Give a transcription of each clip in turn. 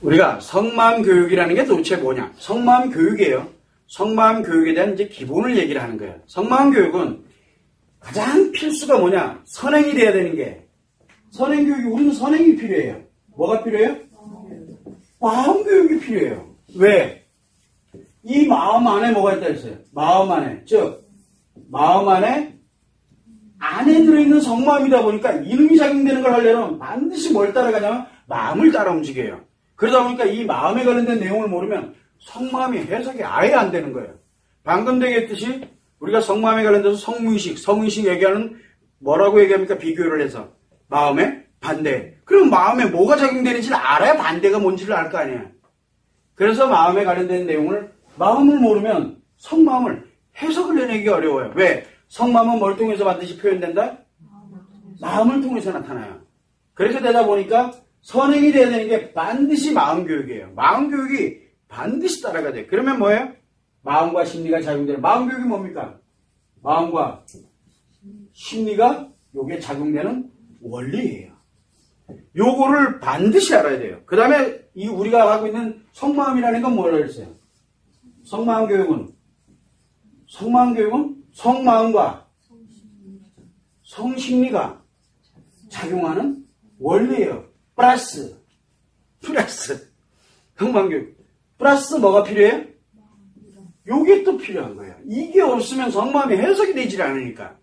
우리가 성마음 교육이라는 게 도대체 뭐냐? 성마음 교육이에요. 성마음 교육에 대한 이제 기본을 얘기를 하는 거예요. 성마음 교육은 가장 필수가 뭐냐? 선행이 돼야 되는 게. 선행 교육이, 우리는 선행이 필요해요. 뭐가 필요해요? 마음 교육이 필요해요. 왜? 이 마음 안에 뭐가 있다 했어요? 마음 안에. 즉, 마음 안에 들어있는 성마음이다 보니까 이놈이 작용되는 걸 하려면 반드시 뭘 따라가냐면 마음을 따라 움직여요. 그러다 보니까 이 마음에 관련된 내용을 모르면 성마음이 해석이 아예 안 되는 거예요. 방금 얘기했듯이 우리가 성마음에 관련돼서 성의식 얘기하는 뭐라고 얘기합니까? 비교를 해서. 마음의 반대. 그럼 마음에 뭐가 작용되는지를 알아야 반대가 뭔지를 알 거 아니에요. 그래서 마음에 관련된 내용을, 마음을 모르면 성마음을 해석을 내내기가 어려워요. 왜? 성마음은 뭘 통해서 반드시 표현된다? 마음을 통해서 나타나요. 그렇게 되다 보니까 선행이 돼야 되는 게 반드시 마음 교육이에요. 마음 교육이 반드시 따라가야 돼요. 그러면 뭐예요? 마음과 심리가 작용되는, 마음 교육이 뭡니까? 마음과 심리가 요게 작용되는 원리예요. 요거를 반드시 알아야 돼요. 그 다음에 이 우리가 하고 있는 성마음이라는 건 뭐라 그랬어요? 성마음 교육은 성마음과 성심리가 작용하는 원리예요. 플러스 성마음 교육. 플러스 뭐가 필요해요? 요게 또 필요한 거예요. 이게 없으면 성마음이 해석이 되질 않으니까.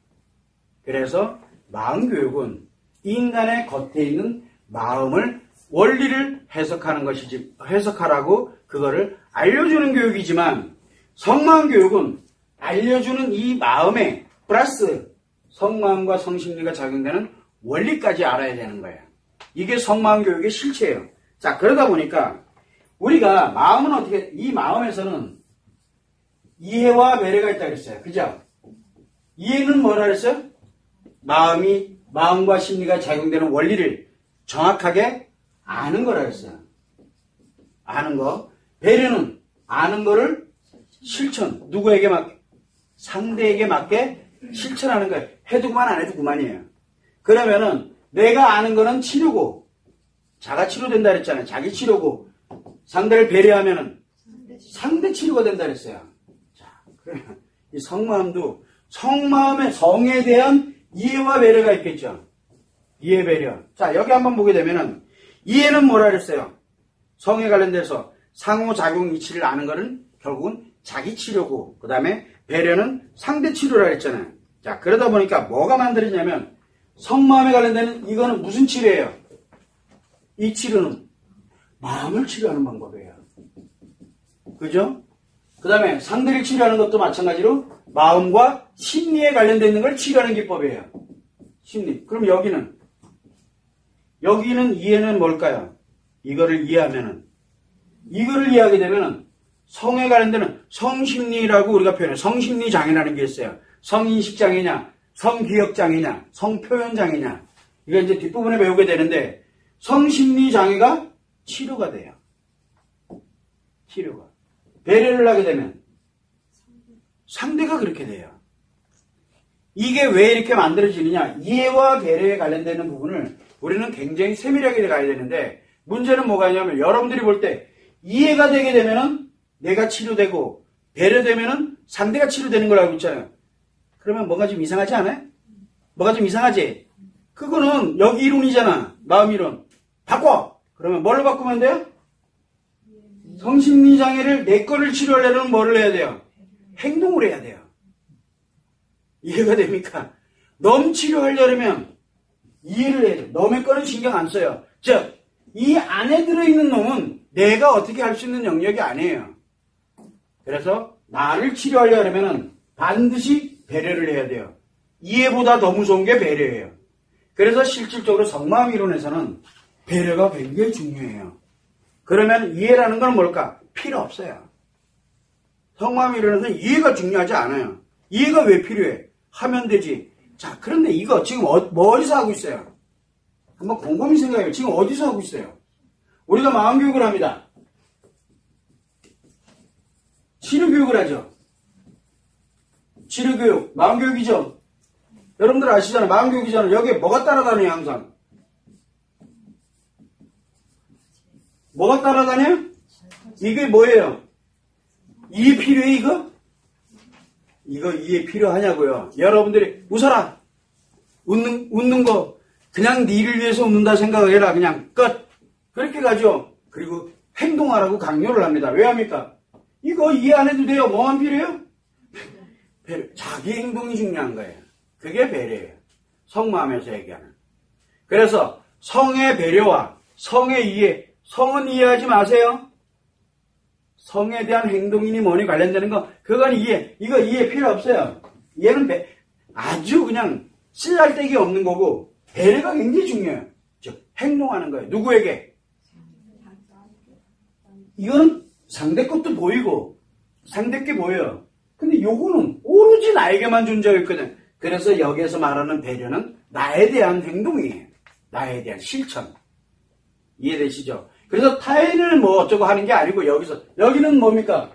그래서 마음 교육은 인간의 겉에 있는 마음을, 원리를 해석하는 것이지, 해석하라고 그거를 알려주는 교육이지만, 성마음 교육은 알려주는 이 마음에 플러스 성마음과 성심리가 작용되는 원리까지 알아야 되는 거예요. 이게 성마음 교육의 실체예요. 자, 그러다 보니까 우리가 마음은 어떻게, 이 마음에서는 이해와 매력가 있다고 했어요. 그죠? 이해는 뭐라 그랬어요? 마음과 심리가 작용되는 원리를 정확하게 아는 거라 했어요. 아는 거. 배려는 아는 거를 실천. 누구에게 맞게? 상대에게 맞게 실천하는 거예요. 해두고만 안 해도 그만이에요. 그러면은 내가 아는 거는 치료고, 자가 치료된다 그랬잖아요. 자기 치료고, 상대를 배려하면은 상대 치료가 된다 그랬어요. 자, 그러면 이 성마음도 성마음의 성에 대한 이해와 배려가 있겠죠. 이해, 배려. 자, 여기 한번 보게 되면은 이해는 뭐라 그랬어요? 성에 관련돼서 상호작용 이치를 아는 거는 결국은 자기 치료고, 그 다음에 배려는 상대 치료라 그랬잖아요. 자, 그러다 보니까 뭐가 만들어지냐면 성마음에 관련되는 이거는 무슨 치료예요? 이 치료는 마음을 치료하는 방법이에요. 그죠? 그 다음에 상대를 치료하는 것도 마찬가지로 마음과 심리에 관련되어 있는 걸 치료하는 기법이에요. 심리. 그럼 여기는 이해는 뭘까요? 이거를 이해하게 되면은 성에 관련되는 성심리라고 우리가 표현해요. 성심리 장애라는 게 있어요. 성인식 장애냐, 성기억 장애냐, 성표현 장애냐. 이거 이제 뒷부분에 배우게 되는데, 성심리 장애가 치료가 돼요. 치료가. 배려를 하게 되면 상대가 그렇게 돼요. 이게 왜 이렇게 만들어지느냐? 이해와 배려에 관련되는 부분을 우리는 굉장히 세밀하게 가야 되는데, 문제는 뭐가 있냐면 여러분들이 볼 때 이해가 되게 되면은 내가 치료되고, 배려되면은 상대가 치료되는 걸 알고 있잖아요. 그러면 뭔가 좀 이상하지 않아요? 뭐가 좀 이상하지? 그거는 여기 이론이잖아. 마음 이론. 바꿔! 그러면 뭘로 바꾸면 돼요? 성심리 장애를, 내 거를 치료하려면 뭐를 해야 돼요? 행동을 해야 돼요. 이해가 됩니까? 놈 치료하려면 이해를 해야 돼요. 놈의 거는 신경 안 써요. 즉, 이 안에 들어있는 놈은 내가 어떻게 할 수 있는 영역이 아니에요. 그래서 나를 치료하려면 반드시 배려를 해야 돼요. 이해보다 더 무서운 게 배려예요. 그래서 실질적으로 성마음 이론에서는 배려가 굉장히 중요해요. 그러면 이해라는 건 뭘까? 필요 없어요. 성마음 이론에서는 이해가 중요하지 않아요. 이해가 왜 필요해? 하면 되지. 자, 그런데 이거 지금 어디서 하고 있어요? 한번 곰곰이 생각해요. 지금 어디서 하고 있어요? 우리가 마음교육을 합니다. 치료교육을 하죠. 치료교육, 마음교육이죠. 여러분들 아시잖아요. 마음교육이잖아요. 여기에 뭐가 따라다녀요, 항상? 뭐가 따라가냐? 이게 뭐예요? 이해 필요해, 이거? 이거 이해 필요하냐고요? 여러분들이 웃어라. 웃는 거 그냥 니를 위해서 웃는다 생각해라. 그냥 끝. 그렇게 가죠. 그리고 행동하라고 강요를 합니다. 왜 합니까? 이거 이해 안 해도 돼요. 뭐만 필요해요? 배려. 자기 행동이 중요한 거예요. 그게 배려예요. 성마음에서 얘기하는. 그래서 성의 배려와 성의 이해, 성은 이해하지 마세요. 성에 대한 행동이니 뭐니 관련되는 거, 그건 이거 이해 필요 없어요. 얘는 아주 그냥 쓸데기 없는 거고, 배려가 굉장히 중요해요. 즉, 행동하는 거예요. 누구에게? 이거는 상대 것도 보이고, 상대께 보여요. 근데 요거는 오로지 나에게만 존재하고 있거든. 그래서 여기에서 말하는 배려는 나에 대한 행동이에요. 나에 대한 실천. 이해되시죠? 그래서 타인을 뭐 어쩌고 하는 게 아니고 여기는 뭡니까?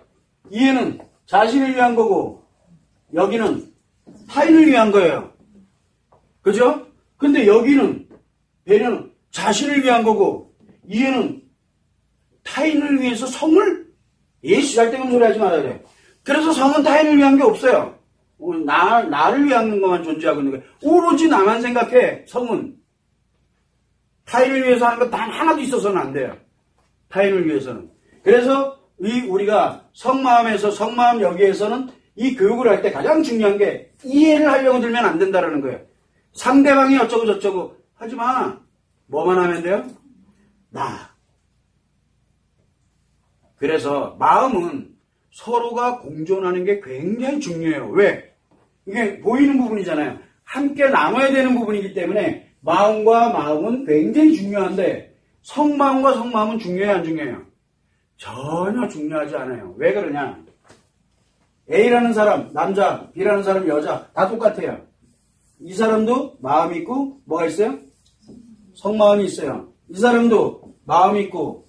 이해는 자신을 위한 거고 여기는 타인을 위한 거예요. 그죠? 근데 여기는 배려는 자신을 위한 거고 이해는 타인을 위해서 성을 예수 잘되는 소리 하지 말아야 돼. 그래서 성은 타인을 위한 게 없어요. 나를 위한 것만 존재하고 있는 거예요. 오로지 나만 생각해. 성은 타인을 위해서 하는 거 단 하나도 있어서는 안 돼요. 타인을 위해서는. 그래서 우리가 성마음에서 성마음 여기에서는 이 교육을 할 때 가장 중요한 게 이해를 하려고 들면 안 된다는 거예요. 상대방이 어쩌고 저쩌고 하지 마. 뭐만 하면 돼요? 나. 그래서 마음은 서로가 공존하는 게 굉장히 중요해요. 왜? 이게 보이는 부분이잖아요. 함께 나눠야 되는 부분이기 때문에 마음과 마음은 굉장히 중요한데 성마음과 성마음은 중요해요, 안 중요해요? 전혀 중요하지 않아요. 왜 그러냐? A라는 사람, 남자, B라는 사람, 여자 다 똑같아요. 이 사람도 마음이 있고 뭐가 있어요? 성마음이 있어요. 이 사람도 마음이 있고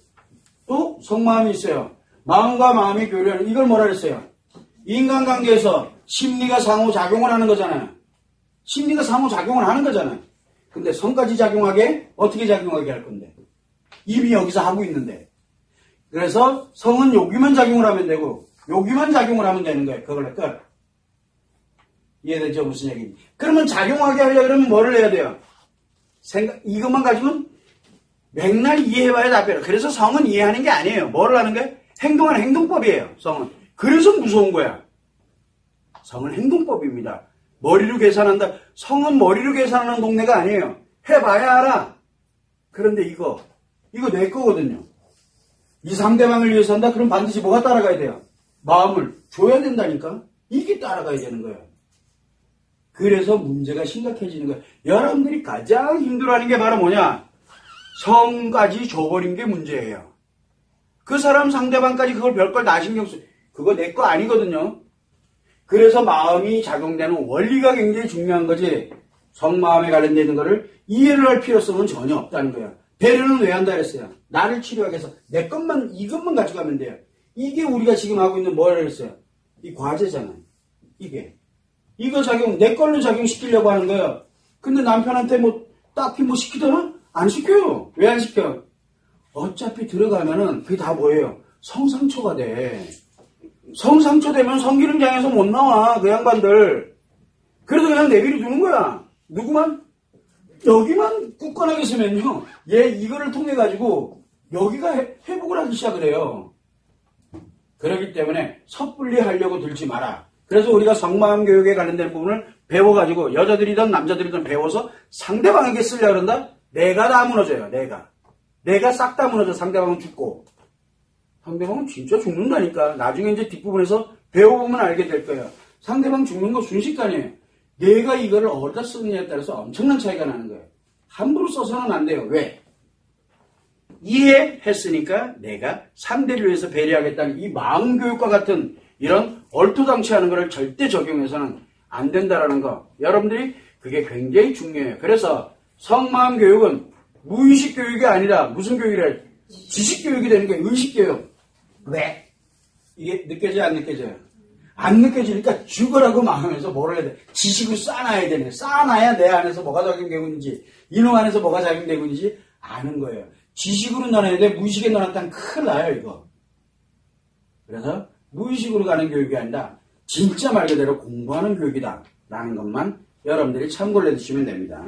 또 성마음이 있어요. 마음과 마음이 교류하는, 이걸 뭐라 그랬어요? 인간관계에서 심리가 상호작용을 하는 거잖아요. 심리가 상호작용을 하는 거잖아요. 근데 성까지 작용하게 어떻게 작용하게 할 건데? 이미 여기서 하고 있는데. 그래서 성은 여기만 작용을 하면 되고 여기만 작용을 하면 되는 거예요. 그걸로 끝. 이해되죠? 무슨 얘기인지. 그러면 작용하게 하려고 그러면 뭐를 해야 돼요? 이것만 가지고는 맥날 이해해봐야 답변을. 그래서 성은 이해하는 게 아니에요. 뭐를 하는 거예요? 행동하는 행동법이에요. 성은. 그래서 무서운 거야. 성은 행동법입니다. 머리로 계산한다. 성은 머리로 계산하는 동네가 아니에요. 해봐야 알아. 그런데 이거 내 거거든요. 이 상대방을 위해서 한다? 그럼 반드시 뭐가 따라가야 돼요? 마음을 줘야 된다니까? 이게 따라가야 되는 거예요. 그래서 문제가 심각해지는 거예요. 여러분들이 가장 힘들어하는 게 바로 뭐냐? 성까지 줘버린 게 문제예요. 그 사람 상대방까지 그걸 별걸 다 신경 쓰. 그거 내 거 아니거든요. 그래서 마음이 작용되는 원리가 굉장히 중요한 거지. 성마음에 관련되는 거를 이해를 할 필요성은 전혀 없다는 거예요. 배려는 왜 한다 그랬어요? 나를 치료하기 위해서 내 것만, 이것만 가져가면 돼요. 이게 우리가 지금 하고 있는 뭐라 그랬어요? 이 과제잖아요. 이거 내 걸로 작용시키려고 하는 거예요. 근데 남편한테 딱히 시키더라? 안 시켜요. 왜 안 시켜? 어차피 들어가면은 그게 다 뭐예요? 성상초가 돼. 성상초 되면 성기능장에서 못 나와. 그 양반들. 그래도 그냥 내비를 두는 거야. 누구만? 여기만 굳건하게 쓰면요. 얘 이거를 통해 가지고 여기가 회복을 하기 시작을 해요. 그렇기 때문에 섣불리 하려고 들지 마라. 그래서 우리가 성마음 교육에 관련된 부분을 배워가지고 여자들이든 남자들이든 배워서 상대방에게 쓰려고 그런다? 내가 다 무너져요. 내가 싹 다 무너져. 상대방은 죽고. 상대방은 진짜 죽는다니까. 나중에 이제 뒷부분에서 배워보면 알게 될 거예요. 상대방 죽는 거 순식간이에요. 내가 이거를 어디다 쓰느냐에 따라서 엄청난 차이가 나는 거예요. 함부로 써서는 안 돼요. 왜? 이해했으니까 내가 상대를 위해서 배려하겠다는 이 마음 교육과 같은 이런 얼토당치하는 것을 절대 적용해서는 안 된다라는 거. 여러분들이 그게 굉장히 중요해요. 그래서 성마음 교육은 무의식 교육이 아니라 무슨 교육이래? 지식 교육이 되는 거예요. 의식 교육. 왜? 이게 느껴져요? 안 느껴져요? 안 느껴지니까 죽으라고 마음에서 뭐를 해야 돼? 지식을 쌓아놔야 되네. 쌓아놔야 내 안에서 뭐가 작용되고 있는지, 이놈 안에서 뭐가 작용되고 있는지 아는 거예요. 지식으로 넣어야 돼. 무의식에 넣어놨다면 큰일 나요, 이거. 그래서 무의식으로 가는 교육이 아니라 진짜 말 그대로 공부하는 교육이다 라는 것만 여러분들이 참고를 해두시면 됩니다.